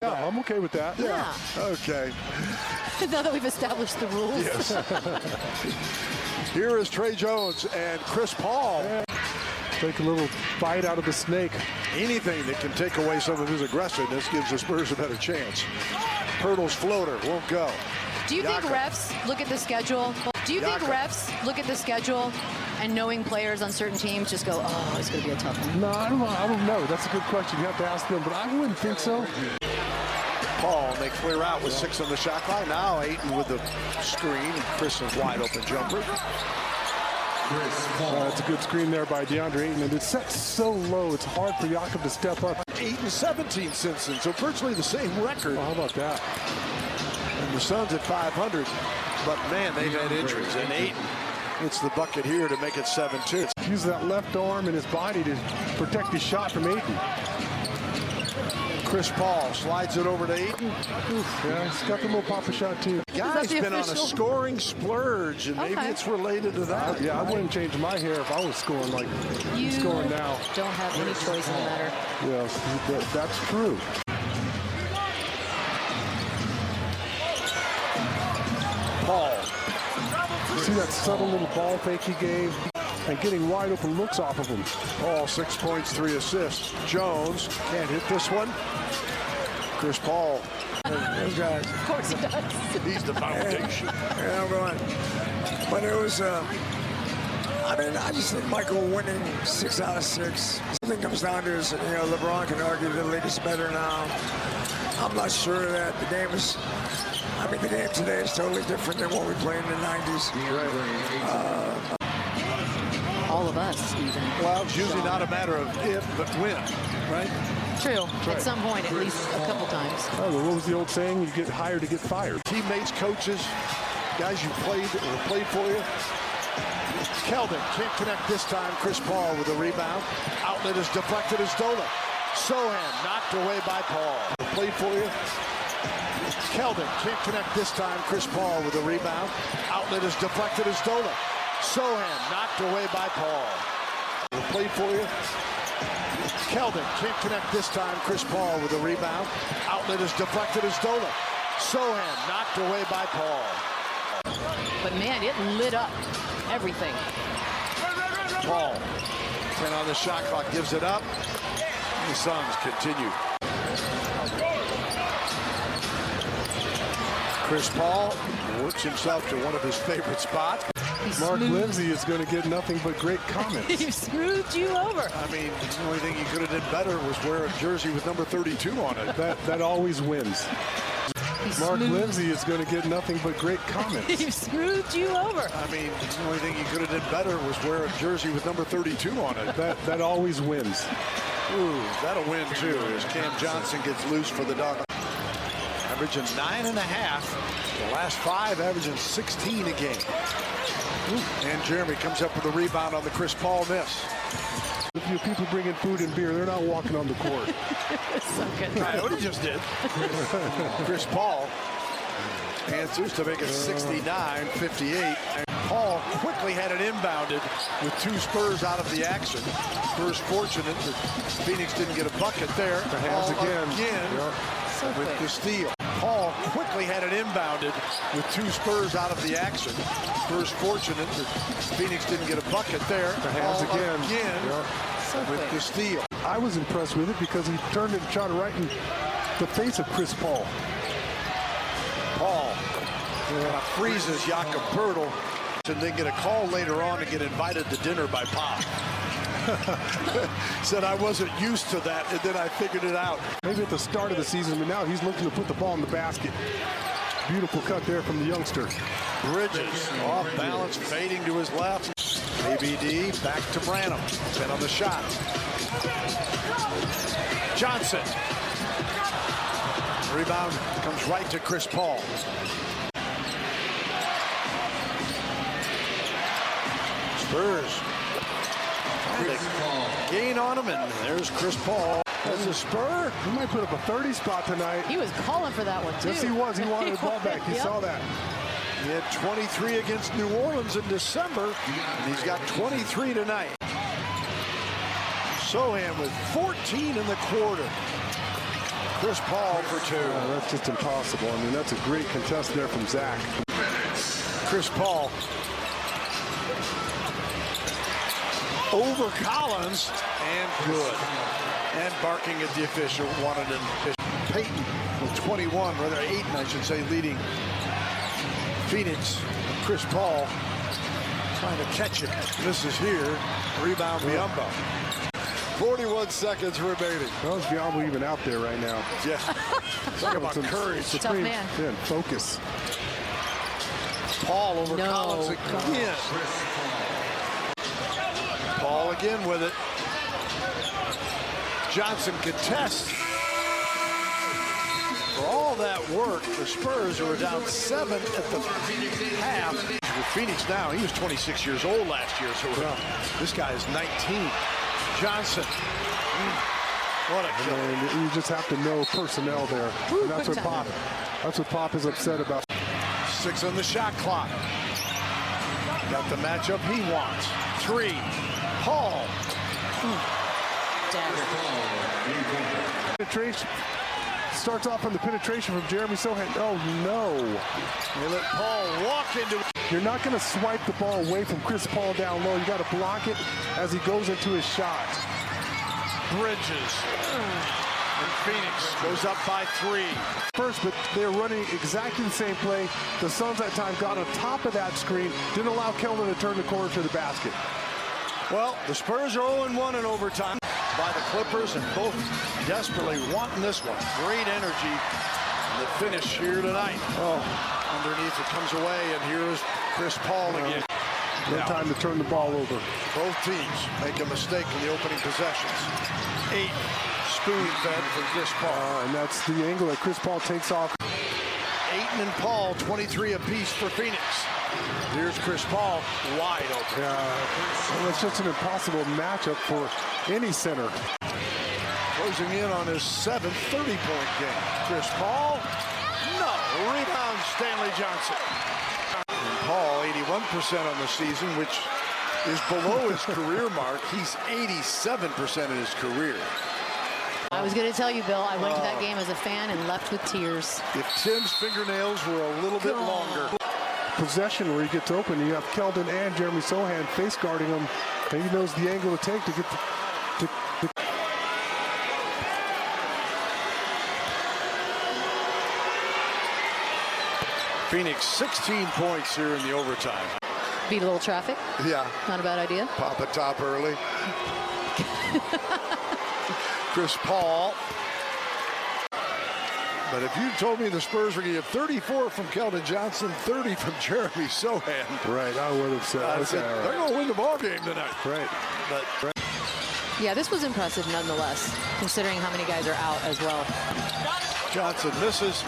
Yeah, I'm okay with that. Yeah. Okay. Now that we've established the rules. Yes. Here is Trey Jones and Chris Paul. Yeah. Take a little bite out of the snake. Anything that can take away some of his aggressiveness gives the Spurs a better chance. Pirtle's floater won't go. Do you think refs look at the schedule? Do you think refs look at the schedule and knowing players on certain teams just go, oh, it's going to be a tough one? No, I don't know. That's a good question. You have to ask them, but I wouldn't think so. Paul, they clear out with 6 on the shot clock. Now Ayton with the screen, and Chris is wide open jumper. It's a good screen there by DeAndre Ayton, and it's set so low, it's hard for Jakob to step up. 8 and 17 since then, so virtually the same record. Well, how about that? And the Suns at 500, but man, they've had injuries. And Ayton hits the bucket here to make it 7-2. Use that left arm and his body to protect his shot from Ayton. Chris Paul slides it over to Ayton. Oof, yeah, he's got the little pop-a shot too. The guy's been on a scoring splurge, and maybe it's related to that. Yeah, I wouldn't change my hair if I was scoring like he's scoring now. Don't have any choice in the matter. Yes, that's true. Paul. See that subtle little ball fake he gave? And getting wide open looks off of him. Paul, 6 points, 3 assists. Jones can't hit this one. Chris Paul. Those guys. Of course he does. He's the foundation. Yeah, I'm going. But it was, I mean, I just think Michael winning 6 out of 6. Something comes down to is, LeBron can argue the league is better now. I'm not sure that the game is, the game today is totally different than what we played in the 90s. All of us, even. Well, it's usually not a matter of if, but when, right? True. At some point, at least a couple times. Oh, well, what was the old saying? You get hired to get fired. Teammates, coaches, guys you played or played for you. Keldon can't connect this time. Chris Paul with a rebound. Outlet is deflected as stolen. Sohan knocked away by Paul. Played for you. Keldon can't connect this time. Chris Paul with a rebound. Outlet is deflected as stolen. Sohan knocked away by Paul. Played for you. Keldon can't connect this time. Chris Paul with a rebound. Outlet is deflected as stolen. Sohan knocked away by Paul. But man, it lit up everything. Paul, 10 on the shot clock, gives it up. The Suns continue. Chris Paul works himself to one of his favorite spots. Mark Lindsay is going to get nothing but great comments. He screwed you over. I mean, the only thing he could have done better was wear a jersey with number 32 on it. That always wins. Mark Lindsay is going to get nothing but great comments. He screwed you over. I mean, the only thing he could have done better was wear a jersey with number 32 on it. That always wins. Ooh, that'll win too as Cam Johnson gets loose for the Dogs. Averaging 9.5. The last 5 averaging 16 a game. And Jeremy comes up with a rebound on the Chris Paul miss. If you people bring in food and beer, they're not walking on the court. So good. Right, what he just did. Chris Paul answers to make it 69-58. And Paul quickly had it inbounded with 2 Spurs out of the action. Spurs fortunate that Phoenix didn't get a bucket there. The hands again. So with quick. the steal. Paul quickly had it inbounded with 2 Spurs out of the action. Spurs fortunate that Phoenix didn't get a bucket there. The hands again. So with quick. the steal. I was impressed with it because he turned and shot right in the face of Chris Paul. Paul freezes Jakob Pirtle, and then get a call later on to get invited to dinner by Pop. Said I wasn't used to that, and then I figured it out. Maybe at the start of the season, but now he's looking to put the ball in the basket. Beautiful cut there from the youngster. Bridges off balance, fading to his left. ABD back to Branham. 10 on the shot. Johnson. Rebound comes right to Chris Paul. Spurs. Gain on him, and there's Chris Paul. As a Spur, He might put up a 30 spot tonight. He was calling for that one, too. Yes, he was. He wanted the ball back. He saw that. he had 23 against New Orleans in December, and he's got 23 tonight. Sohan with 14 in the quarter. Chris Paul for 2. That's just impossible. I mean, that's a great contest there from Zach. Chris Paul over Collins, and good. And barking at the official, wanted an Peyton with 21, rather 8, I should say, leading Phoenix. Chris Paul trying to catch it. Misses here. Rebound Biyombo. 41 seconds remaining. Well, is Biyombo even out there right now? Yeah. Talk about courage. Tough man. Yeah, focus. Paul over Collins again. Paul again with it. Johnson contests. For all that work, the Spurs who were down 7 at the half. With Phoenix now, he was 26 years old last year, so this guy is 19. Johnson. What a kill. And you just have to know personnel there. And that's what Pop is upset about. 6 on the shot clock. Got the matchup he wants. 3. Paul. Penetration. Starts off on the penetration from Jeremy Sohan. Oh, no. They let Paul walk into it. You're not going to swipe the ball away from Chris Paul down low. You got to block it as he goes into his shot. Bridges. And Phoenix goes up by 3. First, but they're running exactly the same play. The Suns that time got on top of that screen, didn't allow Keldon to turn the corner to the basket. Well, the Spurs are 0-1 in overtime by the Clippers, and both desperately wanting this one. Great energy in the finish here tonight. Oh, underneath it comes away, and here's Chris Paul again. No time to turn the ball over. Both teams make a mistake in the opening possessions. 8 spoon-fed for Chris Paul. And that's the angle that Chris Paul takes off. Ayton and Paul, 23 apiece for Phoenix. Here's Chris Paul, wide open. Well, it's just an impossible matchup for any center. Closing in on his 7th 30-point game. Chris Paul, no. Rebound, Stanley Johnson. And Paul, 81% on the season, which is below his career mark. He's 87% in his career. I was going to tell you, Bill, I went to that game as a fan and left with tears. If Tim's fingernails were a little bit longer. Possession where he gets open, you have Keldon and Jeremy Sohan face guarding him, and he knows the angle to take to get the Phoenix 16 points here in the overtime. Beat a little traffic. Yeah. Not a bad idea. Pop a top early. Chris Paul. But if you told me the Spurs were going to get 34 from Keldon Johnson, 30 from Jeremy Sohan. Right, I would have said, okay, they're going to win the ball game tonight. Right. But Yeah, this was impressive nonetheless, considering how many guys are out as well. Johnson misses.